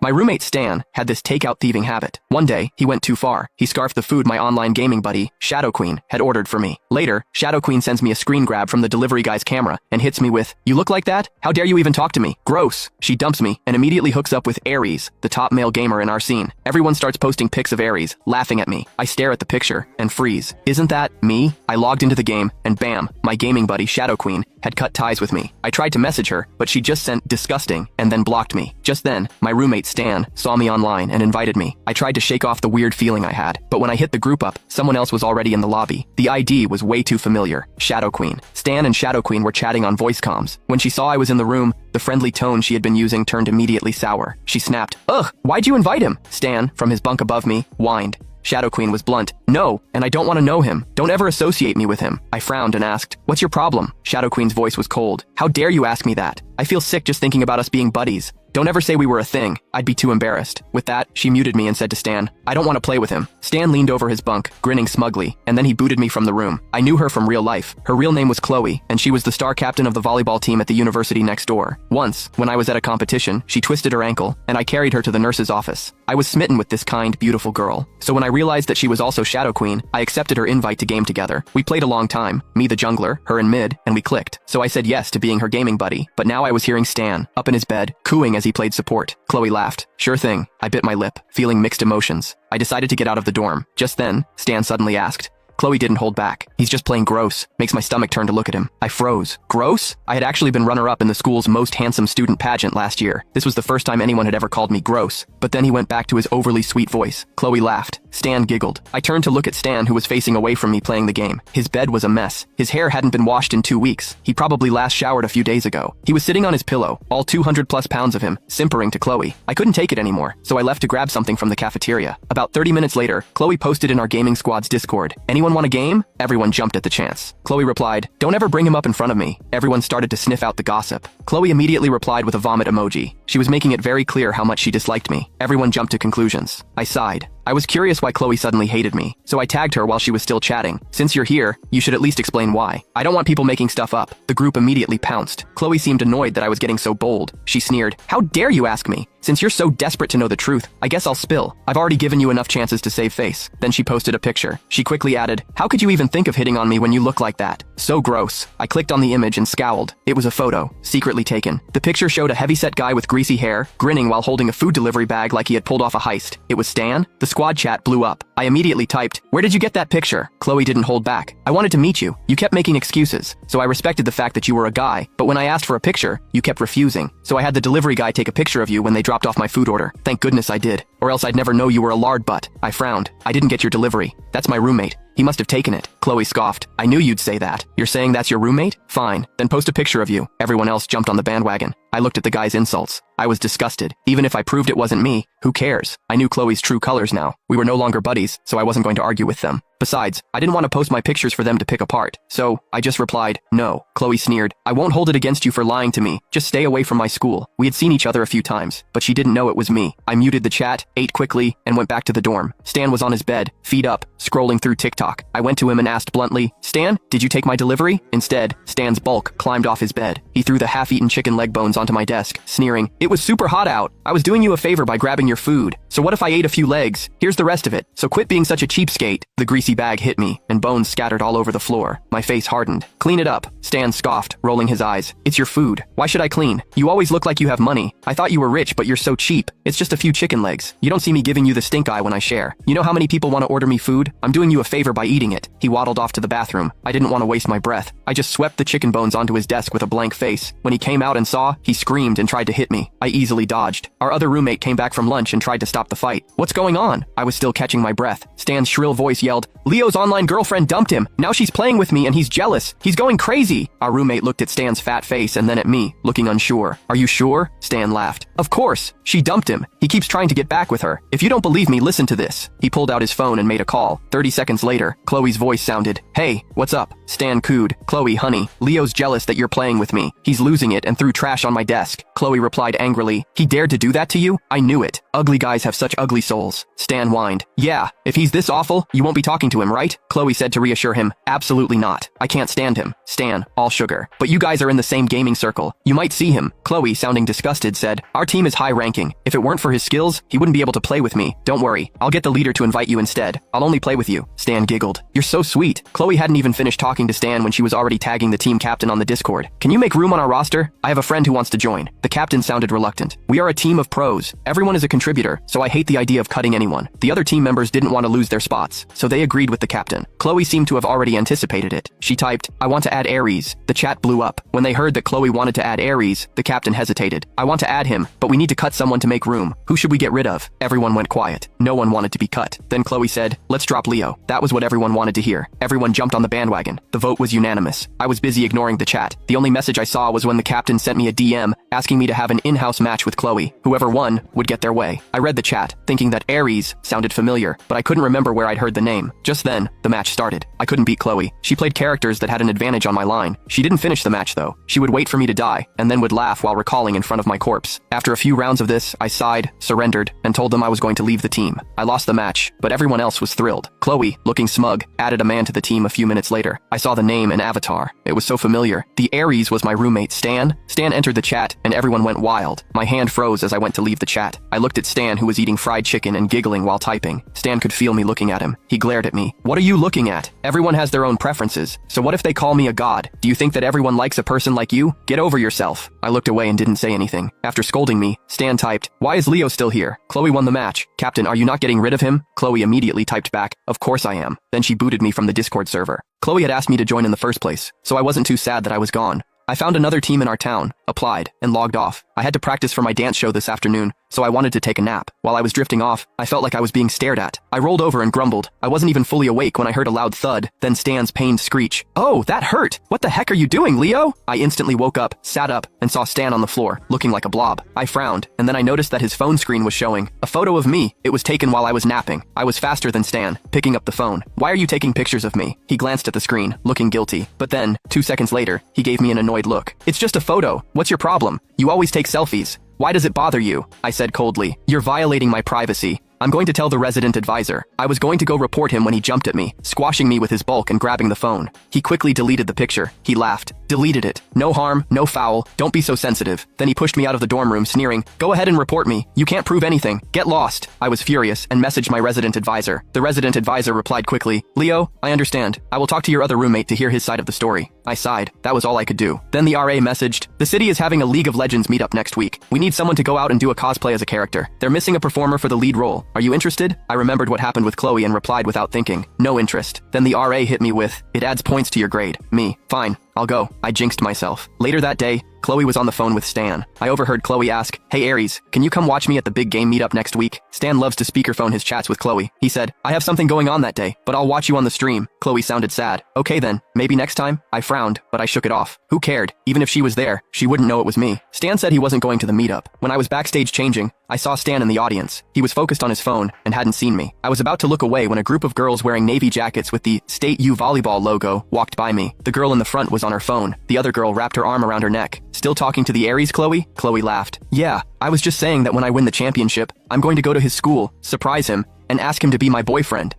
My roommate Stan had this takeout thieving habit. One day, he went too far. He scarfed the food my online gaming buddy, Shadow Queen, had ordered for me. Later, Shadow Queen sends me a screen grab from the delivery guy's camera and hits me with, "You look like that? How dare you even talk to me? Gross." She dumps me and immediately hooks up with Aries, the top male gamer in our scene. Everyone starts posting pics of Aries, laughing at me. I stare at the picture and freeze. Isn't that me? I logged into the game and bam, my gaming buddy Shadow Queen had cut ties with me. I tried to message her, but she just sent disgusting and then blocked me. Just then, my roommate Stan saw me online and invited me. I tried to shake off the weird feeling I had, but when I hit the group up, someone else was already in the lobby. The ID was way too familiar. Shadow Queen. Stan and Shadow Queen were chatting on voice comms. When she saw I was in the room, the friendly tone she had been using turned immediately sour. She snapped, "Ugh, why'd you invite him?" Stan, from his bunk above me, whined. Shadow Queen was blunt. "No, and I don't want to know him. Don't ever associate me with him." I frowned and asked, "What's your problem?" Shadow Queen's voice was cold. "How dare you ask me that? I feel sick just thinking about us being buddies. Don't ever say we were a thing. I'd be too embarrassed." With that, she muted me and said to Stan, "I don't want to play with him." Stan leaned over his bunk, grinning smugly, and then he booted me from the room. I knew her from real life. Her real name was Chloe, and she was the star captain of the volleyball team at the university next door. Once, when I was at a competition, she twisted her ankle, and I carried her to the nurse's office. I was smitten with this kind, beautiful girl. So when I realized that she was also Shadow Queen, I accepted her invite to game together. We played a long time, me the jungler, her in mid, and we clicked. So I said yes to being her gaming buddy, but now I was hearing Stan, up in his bed, cooing as he played support. Chloe laughed. "Sure thing." I bit my lip, feeling mixed emotions. I decided to get out of the dorm. Just then, Stan suddenly asked. Chloe didn't hold back. "He's just plain gross." Makes my stomach turn to look at him. I froze. Gross? I had actually been runner-up in the school's most handsome student pageant last year. This was the first time anyone had ever called me gross. But then he went back to his overly sweet voice. Chloe laughed. Stan giggled. I turned to look at Stan, who was facing away from me playing the game. His bed was a mess. His hair hadn't been washed in 2 weeks. He probably last showered a few days ago. He was sitting on his pillow, all 200 plus pounds of him, simpering to Chloe. I couldn't take it anymore, so I left to grab something from the cafeteria. About 30 minutes later, Chloe posted in our gaming squad's Discord, "Anyone want a game?" Everyone jumped at the chance. Chloe replied, "Don't ever bring him up in front of me." Everyone started to sniff out the gossip. Chloe immediately replied with a vomit emoji. She was making it very clear how much she disliked me. Everyone jumped to conclusions. I sighed. I was curious why Chloe suddenly hated me, so I tagged her while she was still chatting. "Since you're here, you should at least explain why. I don't want people making stuff up." The group immediately pounced. Chloe seemed annoyed that I was getting so bold. She sneered, "How dare you ask me? Since you're so desperate to know the truth, I guess I'll spill. I've already given you enough chances to save face." Then she posted a picture. She quickly added, "How could you even think of hitting on me when you look like that? So gross." I clicked on the image and scowled. It was a photo, secretly taken. The picture showed a heavyset guy with greasy hair, grinning while holding a food delivery bag like he had pulled off a heist. It was Stan. The squad chat blew up. I immediately typed, "Where did you get that picture?" Chloe didn't hold back. "I wanted to meet you. You kept making excuses, so I respected the fact that you were a guy, but when I asked for a picture, you kept refusing. So I had the delivery guy take a picture of you when they dropped off my food order. Thank goodness I did, or else I'd never know you were a lard butt." I frowned. "I didn't get your delivery. That's my roommate. He must have taken it." Chloe scoffed. "I knew you'd say that. You're saying that's your roommate? Fine, then post a picture of you." Everyone else jumped on the bandwagon. I looked at the guy's insults. I was disgusted. Even if I proved it wasn't me, who cares? I knew Chloe's true colors now. We were no longer buddies, so I wasn't going to argue with them. Besides, I didn't want to post my pictures for them to pick apart. So, I just replied, "No." Chloe sneered, "I won't hold it against you for lying to me. Just stay away from my school." We had seen each other a few times, but she didn't know it was me. I muted the chat, ate quickly, and went back to the dorm. Stan was on his bed, feet up, scrolling through TikTok. I went to him and asked bluntly, "Stan, did you take my delivery?" Instead, Stan's bulk climbed off his bed. He threw the half-eaten chicken leg bones onto my desk, sneering, "It was super hot out. I was doing you a favor by grabbing your food. So what if I ate a few legs? Here's the rest of it. So quit being such a cheapskate." The greasy bag hit me, and bones scattered all over the floor. My face hardened. "Clean it up." Stan scoffed, rolling his eyes. "It's your food. Why should I clean? You always look like you have money. I thought you were rich, but you're so cheap. It's just a few chicken legs. You don't see me giving you the stink eye when I share. You know how many people want to order me food? I'm doing you a favor by eating it." He waddled off to the bathroom. I didn't want to waste my breath. I just swept the chicken bones onto his desk with a blank face. When he came out and saw, he screamed and tried to hit me. I easily dodged. Our other roommate came back from lunch and tried to stop the fight. "What's going on?" I was still catching my breath. Stan's shrill voice yelled, "Leo's online girlfriend dumped him. Now she's playing with me and he's jealous. He's going crazy." Our roommate looked at Stan's fat face and then at me, looking unsure. "Are you sure?" Stan laughed. "Of course. She dumped him. He keeps trying to get back with her. If you don't believe me, listen to this." He pulled out his phone and made a call. 30 seconds later, Chloe's voice sounded, "Hey, what's up?" Stan cooed, "Chloe, honey, Leo's jealous that you're playing with me. He's losing it and threw trash on my desk." Chloe replied angrily, "He dared to do that to you? I knew it. Ugly guys have such ugly souls." Stan whined, "Yeah, if he's this awful, you won't be talking to to him, right? Chloe said to reassure him. Absolutely not. I can't stand him. Stan, all sugar. But you guys are in the same gaming circle. You might see him. Chloe, sounding disgusted, said, our team is high ranking. If it weren't for his skills, he wouldn't be able to play with me. Don't worry. I'll get the leader to invite you instead. I'll only play with you. Stan giggled. You're so sweet. Chloe hadn't even finished talking to Stan when she was already tagging the team captain on the Discord. Can you make room on our roster? I have a friend who wants to join. The captain sounded reluctant. We are a team of pros. Everyone is a contributor, so I hate the idea of cutting anyone. The other team members didn't want to lose their spots, so they agreed with the captain. Chloe seemed to have already anticipated it. She typed, I want to add Aries. The chat blew up. When they heard that Chloe wanted to add Aries, the captain hesitated. I want to add him, but we need to cut someone to make room. Who should we get rid of? Everyone went quiet. No one wanted to be cut. Then Chloe said, let's drop Leo. That was what everyone wanted to hear. Everyone jumped on the bandwagon. The vote was unanimous. I was busy ignoring the chat. The only message I saw was when the captain sent me a DM asking me to have an in-house match with Chloe. Whoever won would get their way. I read the chat, thinking that Aries sounded familiar, but I couldn't remember where I'd heard the name. Just then, the match started. I couldn't beat Chloe. She played characters that had an advantage on my line. She didn't finish the match though. She would wait for me to die, and then would laugh while recalling in front of my corpse. After a few rounds of this, I sighed, surrendered, and told them I was going to leave the team. I lost the match, but everyone else was thrilled. Chloe, looking smug, added a man to the team a few minutes later. I saw the name and avatar. It was so familiar. The Aries was my roommate, Stan. Stan entered the chat, and everyone went wild. My hand froze as I went to leave the chat. I looked at Stan, who was eating fried chicken and giggling while typing. Stan could feel me looking at him. He glared at me. What are you looking at? Everyone has their own preferences. So what if they call me a god? Do you think that everyone likes a person like you? Get over yourself. I looked away and didn't say anything. After scolding me, Stan typed, why is Leo still here? Chloe won the match. Captain, are you not getting rid of him? Chloe immediately typed back, of course I am. Then she booted me from the Discord server. Chloe had asked me to join in the first place, so I wasn't too sad that I was gone. I found another team in our town, applied, and logged off. I had to practice for my dance show this afternoon, so I wanted to take a nap. While I was drifting off, I felt like I was being stared at. I rolled over and grumbled. I wasn't even fully awake when I heard a loud thud, then Stan's pained screech. Oh, that hurt! What the heck are you doing, Leo? I instantly woke up, sat up, and saw Stan on the floor, looking like a blob. I frowned, and then I noticed that his phone screen was showing a photo of me. It was taken while I was napping. I was faster than Stan, picking up the phone. Why are you taking pictures of me? He glanced at the screen, looking guilty. But then, 2 seconds later, he gave me an annoyed look. It's just a photo. What's your problem? You always take selfies. Why does it bother you? I said coldly. You're violating my privacy. I'm going to tell the resident advisor. I was going to go report him when he jumped at me, squashing me with his bulk and grabbing the phone. He quickly deleted the picture. He laughed. Deleted it. No harm, no foul. Don't be so sensitive. Then he pushed me out of the dorm room, sneering, go ahead and report me. You can't prove anything. Get lost. I was furious and messaged my resident advisor. The resident advisor replied quickly, Leo, I understand. I will talk to your other roommate to hear his side of the story. I sighed. That was all I could do. Then the RA messaged, the city is having a League of Legends meetup next week. We need someone to go out and do a cosplay as a character. They're missing a performer for the lead role. Are you interested? I remembered what happened with Chloe and replied without thinking. No interest. Then the RA hit me with, it adds points to your grade. Me. Fine. I'll go. I jinxed myself. Later that day, Chloe was on the phone with Stan. I overheard Chloe ask, hey Aries, can you come watch me at the big game meetup next week? Stan loves to speakerphone his chats with Chloe. He said, I have something going on that day, but I'll watch you on the stream. Chloe sounded sad. Okay then, maybe next time? I frowned, but I shook it off. Who cared? Even if she was there, she wouldn't know it was me. Stan said he wasn't going to the meetup. When I was backstage changing, I saw Stan in the audience. He was focused on his phone and hadn't seen me. I was about to look away when a group of girls wearing navy jackets with the State U Volleyball logo walked by me. The girl in the front was on her phone. The other girl wrapped her arm around her neck. Still talking to the Aries, Chloe? Chloe laughed. Yeah, I was just saying that when I win the championship, I'm going to go to his school, surprise him, and ask him to be my boyfriend.